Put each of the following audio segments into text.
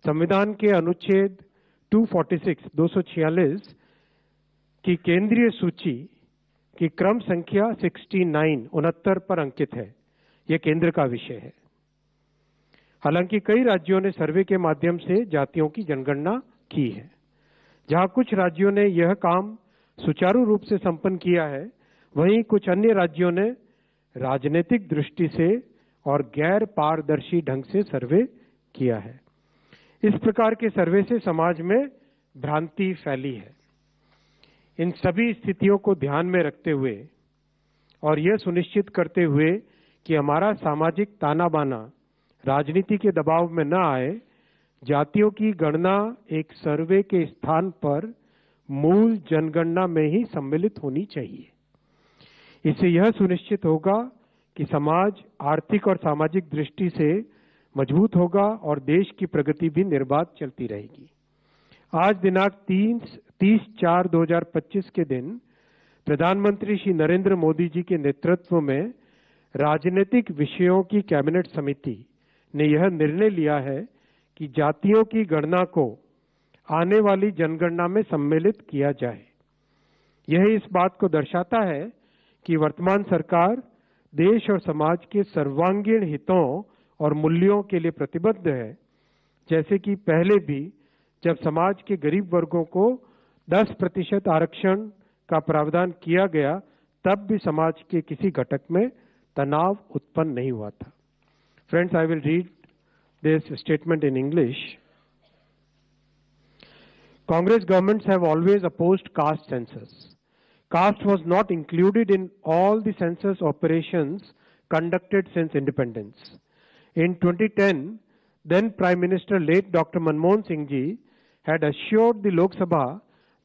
संविधान के अनुच्छेद 246 की केंद्रीय सूची की क्रम संख्या 69 पर अंकित है। यह केंद्र का विषय है। हालांकि कई राज्यों ने सर्वे के माध्यम से जातियों की जनगणना की है। जहां कुछ राज्यों ने यह काम सुचारू रूप से संपन्न किया है, वहीं कुछ अन्य राज्यों ने राजनीतिक दृष्टि से और गैर पारदर्शी ढंग से सर्वे किया है। इस प्रकार के सर्वे से समाज में भ्रांति फैली है। इन सभी स्थितियों को ध्यान में रखते हुए और यह सुनिश्चित करते हुए कि हमारा सामाजिक ताना बाना राजनीति के दबाव में न आए, जातियों की गणना एक सर्वे के स्थान पर मूल जनगणना में ही सम्मिलित होनी चाहिए। इससे यह सुनिश्चित होगा कि समाज आर्थिक और सामाजिक दृष्टि से मजबूत होगा और देश की प्रगति भी निर्बाध चलती रहेगी। आज दिनांक 30/4/2025 के दिन प्रधानमंत्री श्री नरेंद्र मोदी जी के नेतृत्व में राजनीतिक विषयों की कैबिनेट समिति ने यह निर्णय लिया है कि जातियों की गणना को आने वाली जनगणना में सम्मिलित किया जाए। यह इस बात को दर्शाता है कि वर्तमान सरकार देश और समाज के सर्वांगीण हितों और मूल्यों के लिए प्रतिबद्ध है। जैसे कि पहले भी जब समाज के गरीब वर्गों को 10% आरक्षण का प्रावधान किया गया, तब भी समाज के किसी घटक में तनाव उत्पन्न नहीं हुआ था। Friends, I will read this statement in English. Congress governments have always opposed caste census. Caste was not included in all the census operations conducted since independence. In 2010, then Prime Minister late Dr. Manmohan Singh ji had assured the Lok Sabha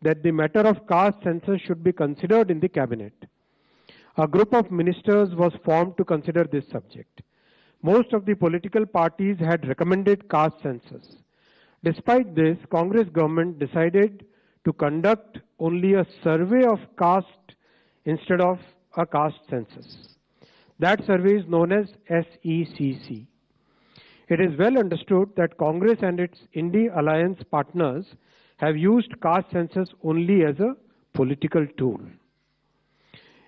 that the matter of caste census should be considered in the cabinet. A group of ministers was formed to consider this subject. Most of the political parties had recommended caste census. Despite this, Congress government decided to conduct only a survey of caste instead of a caste census. That survey is known as SECC. It is well understood that Congress and its Indie Alliance partners have used caste census only as a political tool.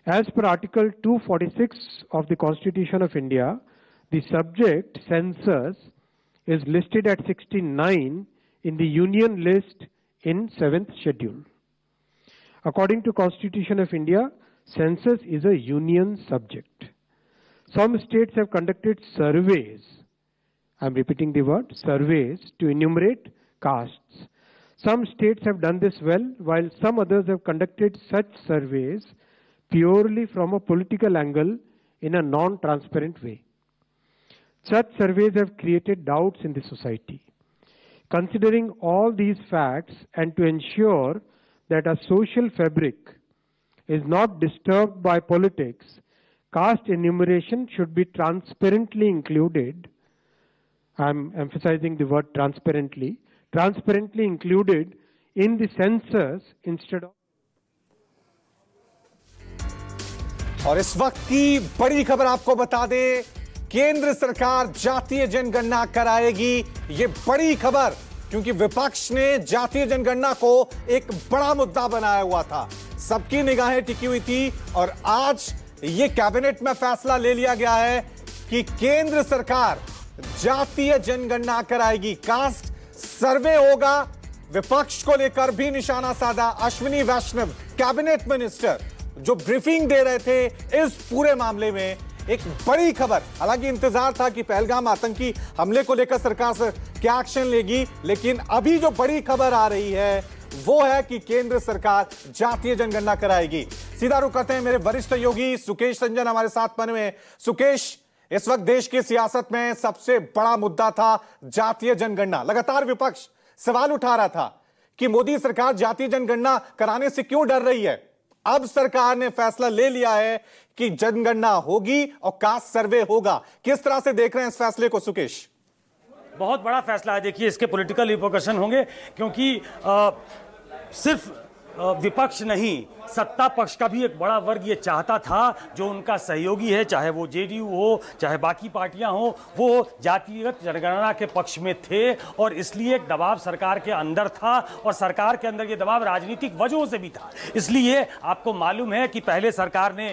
As per Article 246 of the Constitution of India, the subject census is listed at 69 in the Union list in 7th schedule. According to Constitution of India, census is a union subject. Some states have conducted surveys. I am repeating the word surveys to enumerate castes. Some states have done this well, while some others have conducted such surveys purely from a political angle in a non-transparent way. Such surveys have created doubts in the society. Considering all these facts and to ensure that a social fabric is not disturbed by politics, caste enumeration should be transparently included. I am emphasizing the word transparently included in the census instead of. और इस वक्त की बड़ी खबर आपको बता दें, केंद्र सरकार जातीय जनगणना कराएगी। ये बड़ी खबर, क्योंकि विपक्ष ने जातीय जनगणना को एक बड़ा मुद्दा बनाया हुआ था, सबकी निगाहें टिकी हुई थी और आज ये कैबिनेट में फैसला ले लिया गया है कि केंद्र सरकार जातीय जनगणना कराएगी, कास्ट सर्वे होगा। विपक्ष को लेकर भी निशाना साधा अश्विनी वैष्णव, कैबिनेट मिनिस्टर, जो ब्रीफिंग दे रहे थे इस पूरे मामले में। एक बड़ी खबर, हालांकि इंतजार था कि पहलगाम आतंकी हमले को लेकर सरकार से क्या एक्शन लेगी, लेकिन अभी जो बड़ी खबर आ रही है वो है कि केंद्र सरकार जातीय जनगणना कराएगी। सीधा रुख करते हैं मेरे वरिष्ठ सहयोगी सुकेश रंजन हमारे साथ बने हुए। सुकेश, इस वक्त देश की सियासत में सबसे बड़ा मुद्दा था जातीय जनगणना। लगातार विपक्ष सवाल उठा रहा था कि मोदी सरकार जातीय जनगणना कराने से क्यों डर रही है। अब सरकार ने फैसला ले लिया है कि जनगणना होगी और कास्ट सर्वे होगा। किस तरह से देख रहे हैं इस फैसले को सुकेश? बहुत बड़ा फैसला है। देखिए, इसके पॉलिटिकल रिपोर्कशन होंगे, क्योंकि सिर्फ विपक्ष नहीं, सत्ता पक्ष का भी एक बड़ा वर्ग ये चाहता था, जो उनका सहयोगी है, चाहे वो जेडीयू हो, चाहे बाकी पार्टियां हो, वो जातिगत जनगणना के पक्ष में थे और इसलिए एक दबाव सरकार के अंदर था और सरकार के अंदर ये दबाव राजनीतिक वजहों से भी था। इसलिए आपको मालूम है कि पहले सरकार ने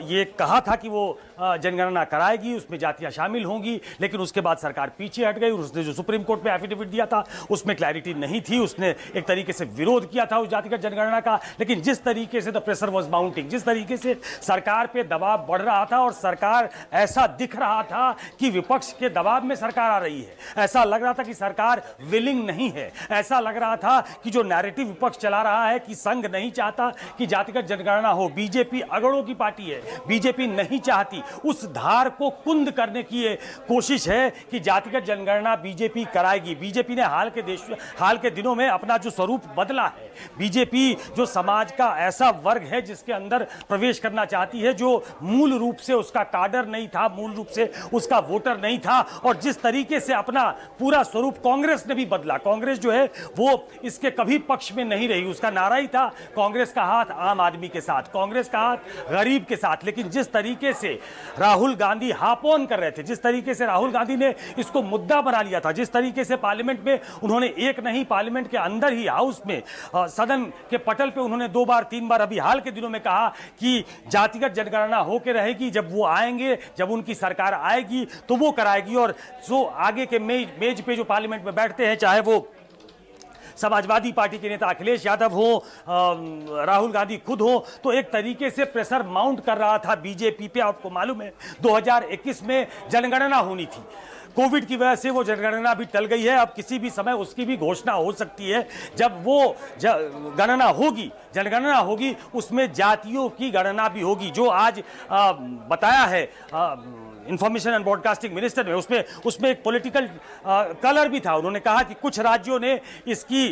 ये कहा था कि वो जनगणना कराएगी, उसमें जातियां शामिल होंगी, लेकिन उसके बाद सरकार पीछे हट गई और उसने जो सुप्रीम कोर्ट में एफिडेविट दिया था उसमें क्लैरिटी नहीं थी। उसने एक तरीके से विरोध किया था उस जातिगत जनगणना का, लेकिन जिस तरीके से द प्रेशर वाज माउंटिंग, जिस तरीके से सरकार पे दबाव बढ़ रहा था और सरकार ऐसा दिख रहा था कि विपक्ष के दबाव में सरकार आ रही है, ऐसा लग रहा था कि सरकार विलिंग नहीं है, ऐसा लग रहा था कि जो नैरेटिव विपक्ष चला रहा है कि संघ नहीं चाहता कि जातिगत जनगणना हो, बीजेपी अगड़ों की पार्टी है, बीजेपी नहीं चाहती, उस धार को कुंद करने की ये कोशिश है कि जातिगत जनगणना बीजेपी कराएगी। बीजेपी ने हाल के दिनों में अपना जो स्वरूप बदला है, बीजेपी जो समाज का ऐसा वर्ग है जिसके अंदर प्रवेश करना चाहती है, जो मूल रूप से उसका काडर नहीं था, मूल रूप से उसका वोटर नहीं था, और जिस तरीके से अपना पूरा स्वरूप कांग्रेस ने भी बदला। कांग्रेस जो है वो इसके कभी पक्ष में नहीं रही, उसका नारा ही था कांग्रेस का हाथ आम आदमी के साथ, कांग्रेस का हाथ गरीब के साथ। लेकिन जिस तरीके से राहुल गांधी हाफ ऑन कर रहे थे, जिस तरीके से राहुल गांधी ने इसको मुद्दा बना लिया था, जिस तरीके से पार्लियामेंट में उन्होंने एक नहीं, पार्लियामेंट के अंदर ही हाउस में सदन के पटल पे उन्होंने 2 बार 3 बार अभी हाल के दिनों में कहा कि जातिगत जनगणना होके रहेगी, जब वो आएंगे, जब उनकी सरकार आएगी तो वो कराएगी। और जो आगे के मेज पे जो पार्लियामेंट में बैठते हैं, चाहे वो समाजवादी पार्टी के नेता अखिलेश यादव हो, राहुल गांधी खुद हो, तो एक तरीके से प्रेशर माउंट कर रहा था बीजेपी पे। आपको मालूम है 2021 में जनगणना होनी थी, कोविड की वजह से वो जनगणना भी टल गई है, अब किसी भी समय उसकी भी घोषणा हो सकती है। जब वो गणना होगी, जनगणना होगी, उसमें जातियों की गणना भी होगी, जो आज बताया है इंफॉर्मेशन एंड ब्रॉडकास्टिंग मिनिस्टर ने। उसमें एक पॉलिटिकल कलर भी था। उन्होंने कहा कि कुछ राज्यों ने इसकी